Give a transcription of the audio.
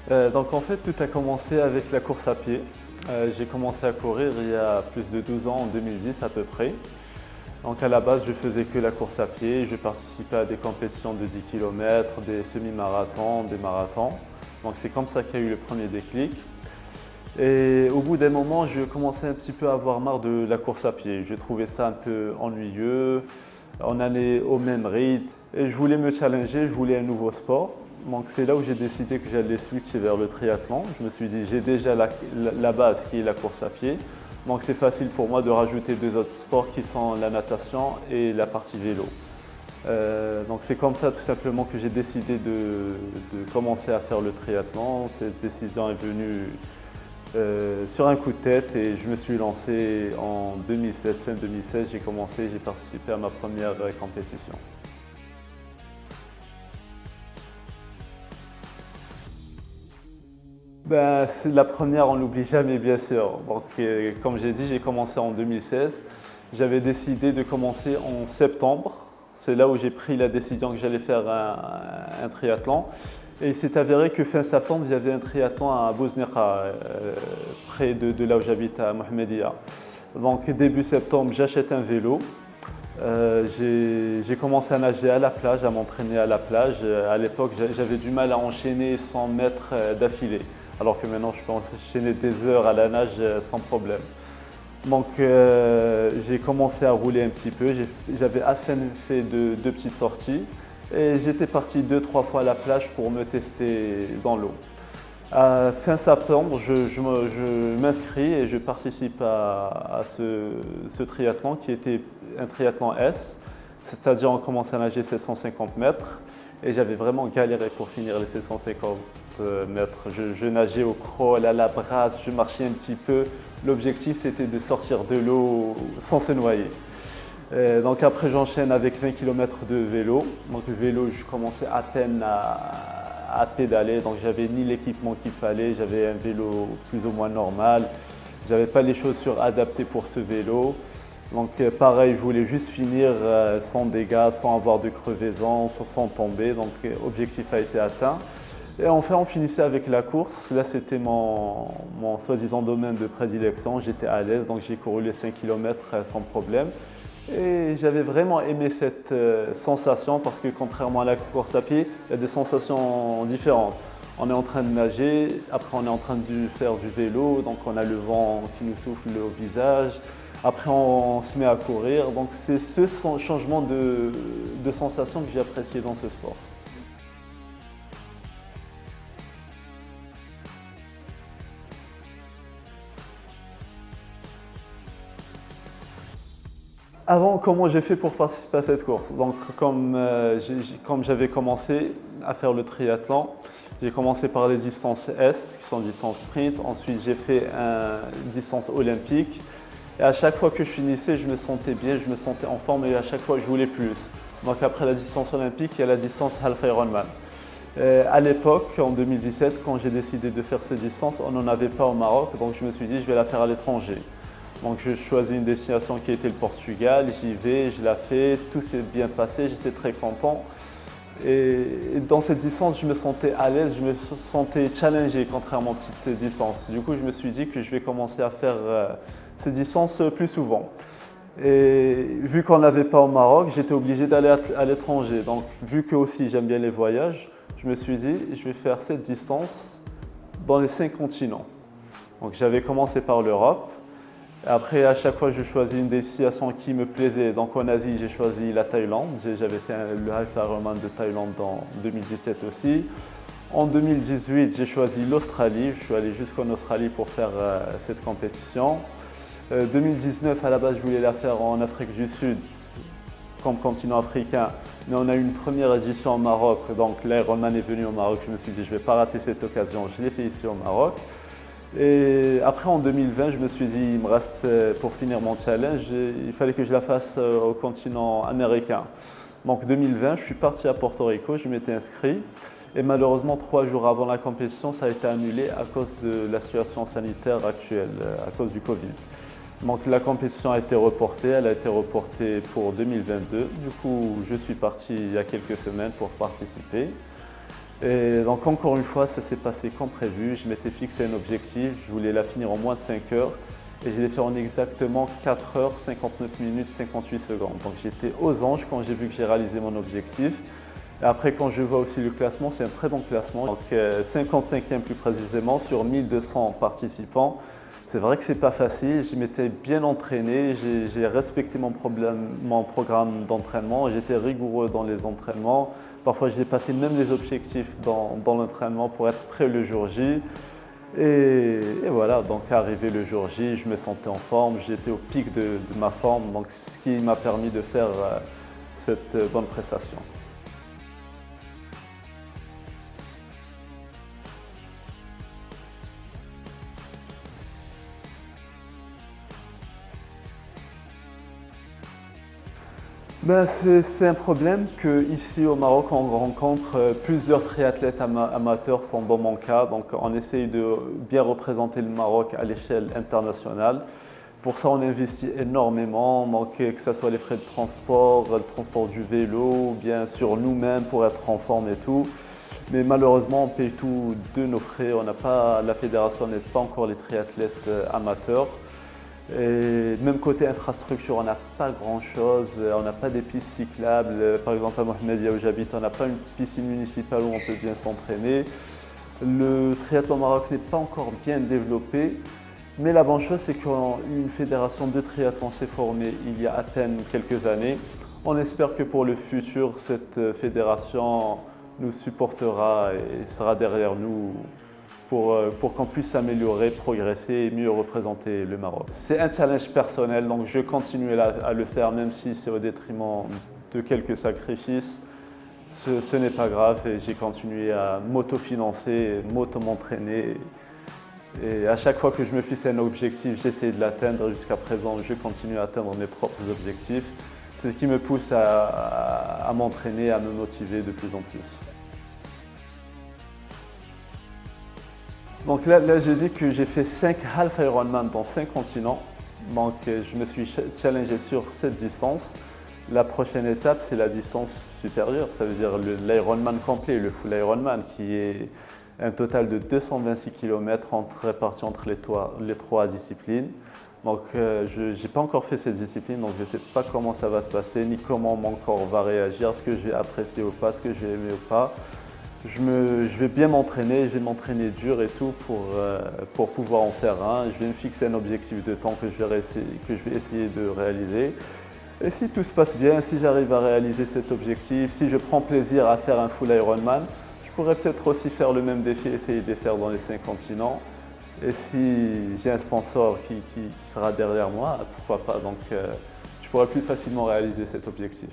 Donc en fait, tout a commencé avec la course à pied. J'ai commencé à courir il y a plus de 12 ans, en 2010 à peu près. Donc à la base, je faisais que la course à pied. Je participais à des compétitions de 10 km, des semi-marathons, des marathons. Donc c'est comme ça qu'il y a eu le premier déclic. Et au bout d'un moment, je commençais un petit peu à avoir marre de la course à pied. Je trouvais ça un peu ennuyeux. On allait au même rythme et je voulais me challenger, je voulais un nouveau sport. Donc c'est là où j'ai décidé que j'allais switcher vers le triathlon. Je me suis dit, j'ai déjà la base qui est la course à pied. Donc c'est facile pour moi de rajouter deux autres sports qui sont la natation et la partie vélo. Donc c'est comme ça tout simplement que j'ai décidé de commencer à faire le triathlon. Cette décision est venue sur un coup de tête et je me suis lancé en 2016, fin 2016, j'ai commencé, j'ai participé à ma première compétition. Ben, c'est la première, on l'oublie jamais bien sûr. Donc, comme j'ai dit, j'ai commencé en 2016. J'avais décidé de commencer en septembre. C'est là où j'ai pris la décision que j'allais faire un triathlon. Et il s'est avéré que fin septembre, il y avait un triathlon à Bouznerka, près de là où j'habite, à Mohamedia. Donc début septembre, j'achète un vélo. J'ai commencé à nager à la plage, à m'entraîner à la plage. À l'époque, j'avais du mal à enchaîner 100 mètres d'affilée, alors que maintenant, je peux enchaîner des heures à la nage sans problème. Donc j'ai commencé à rouler un petit peu, j'avais à peine fait deux petites sorties et j'étais parti deux, trois fois à la plage pour me tester dans l'eau. Fin septembre, je m'inscris et je participe à ce triathlon qui était un triathlon S, c'est-à-dire on commence à nager 750 mètres et j'avais vraiment galéré pour finir les 750 mètres. Je nageais au crawl, à la brasse, je marchais un petit peu. L'objectif c'était de sortir de l'eau sans se noyer. Donc après j'enchaîne avec 20 km de vélo. Donc le vélo, je commençais à peine à pédaler, donc j'avais ni l'équipement qu'il fallait, j'avais un vélo plus ou moins normal. J'avais pas les chaussures adaptées pour ce vélo. Donc pareil, je voulais juste finir sans dégâts, sans avoir de crevaison, sans tomber. Donc l'objectif a été atteint. Et enfin, on finissait avec la course. Là, c'était mon soi-disant domaine de prédilection. J'étais à l'aise, donc j'ai couru les 5 km sans problème. Et j'avais vraiment aimé cette sensation parce que contrairement à la course à pied, il y a des sensations différentes. On est en train de nager, après on est en train de faire du vélo, donc on a le vent qui nous souffle au visage. Après on se met à courir, donc c'est ce changement de sensation que j'ai apprécié dans ce sport. Avant, comment j'ai fait pour participer à cette course? Donc, comme j'avais commencé à faire le triathlon, j'ai commencé par les distances S, qui sont distances sprint. Ensuite, j'ai fait une distance olympique. Et à chaque fois que je finissais, je me sentais bien, je me sentais en forme et à chaque fois, je voulais plus. Donc, après la distance olympique, il y a la distance Half Ironman. À l'époque, en 2017, quand j'ai décidé de faire cette distance, on n'en avait pas au Maroc. Donc, je me suis dit, je vais la faire à l'étranger. Donc je choisis une destination qui était le Portugal, j'y vais, je la fais, tout s'est bien passé, j'étais très content. Et dans cette distance, je me sentais à l'aise, je me sentais challengé contrairement aux petites distances. Du coup, je me suis dit que je vais commencer à faire ces distances plus souvent. Et vu qu'on n'avait pas au Maroc, j'étais obligé d'aller à l'étranger. Donc vu que aussi j'aime bien les voyages, je me suis dit je vais faire cette distance dans les 5 continents. Donc j'avais commencé par l'Europe. Après, à chaque fois, je choisis une destination qui me plaisait. Donc en Asie, j'ai choisi la Thaïlande. J'avais fait le Half Ironman de Thaïlande en 2017 aussi. En 2018, j'ai choisi l'Australie. Je suis allé jusqu'en Australie pour faire cette compétition. 2019, à la base, je voulais la faire en Afrique du Sud, comme continent africain. Mais on a eu une première édition au Maroc. Donc l'Ironman est venu au Maroc. Je me suis dit, je ne vais pas rater cette occasion. Je l'ai fait ici au Maroc. Et après, en 2020, je me suis dit, il me reste pour finir mon challenge, il fallait que je la fasse au continent américain. Donc 2020, je suis parti à Porto Rico, je m'étais inscrit. Et malheureusement, 3 jours avant la compétition, ça a été annulé à cause de la situation sanitaire actuelle, à cause du Covid. Donc la compétition a été reportée, elle a été reportée pour 2022. Du coup, je suis parti il y a quelques semaines pour participer. Et donc encore une fois, ça s'est passé comme prévu. Je m'étais fixé un objectif, je voulais la finir en moins de 5 heures et je l'ai fait en exactement 4 heures, 59 minutes, 58 secondes. Donc j'étais aux anges quand j'ai vu que j'ai réalisé mon objectif. Et après, quand je vois aussi le classement, c'est un très bon classement. Donc 55e plus précisément sur 1200 participants. C'est vrai que c'est pas facile, je m'étais bien entraîné, j'ai respecté mon programme d'entraînement, j'étais rigoureux dans les entraînements. Parfois, j'ai dépassé même les objectifs dans l'entraînement pour être prêt le jour J. Et voilà, donc arrivé le jour J, je me sentais en forme, j'étais au pic de ma forme, donc ce qui m'a permis de faire cette bonne prestation. Ben, c'est un problème qu'ici au Maroc, on rencontre plusieurs triathlètes amateurs, sont dans mon cas. Donc, on essaye de bien représenter le Maroc à l'échelle internationale. Pour ça, on investit énormément, donc, que ce soit les frais de transport, le transport du vélo, bien sûr nous-mêmes pour être en forme et tout. Mais malheureusement, on paye tout de nos frais. La fédération n'aide pas encore les triathlètes amateurs. Et même côté infrastructure, on n'a pas grand-chose, on n'a pas des pistes cyclables. Par exemple, à Mohamedia où j'habite, on n'a pas une piscine municipale où on peut bien s'entraîner. Le triathlon au Maroc n'est pas encore bien développé, mais la bonne chose, c'est qu'une fédération de triathlon s'est formée il y a à peine quelques années. On espère que pour le futur, cette fédération nous supportera et sera derrière nous pour qu'on puisse s'améliorer, progresser et mieux représenter le Maroc. C'est un challenge personnel, donc je continue à le faire, même si c'est au détriment de quelques sacrifices. Ce n'est pas grave et j'ai continué à m'autofinancer, m'entraîner. Et à chaque fois que je me fixe un objectif, j'essaie de l'atteindre. Jusqu'à présent, je continue à atteindre mes propres objectifs. C'est ce qui me pousse à m'entraîner, à me motiver de plus en plus. Donc là j'ai dit que j'ai fait 5 half Ironman dans 5 continents. Donc je me suis challengé sur cette distance. La prochaine étape, c'est la distance supérieure, ça veut dire l'Ironman complet, le full Ironman, qui est un total de 226 km répartis entre les trois disciplines. Donc je n'ai pas encore fait cette discipline, donc je ne sais pas comment ça va se passer, ni comment mon corps va réagir, ce que je vais apprécier ou pas, ce que je vais aimer ou pas. Je vais bien m'entraîner, je vais m'entraîner dur et tout pour pouvoir en faire un. Je vais me fixer un objectif de temps que je vais essayer de réaliser. Et si tout se passe bien, si j'arrive à réaliser cet objectif, si je prends plaisir à faire un full Ironman, je pourrais peut-être aussi faire le même défi, essayer de les faire dans les 5 continents. Et si j'ai un sponsor qui sera derrière moi, pourquoi pas. Donc je pourrais plus facilement réaliser cet objectif.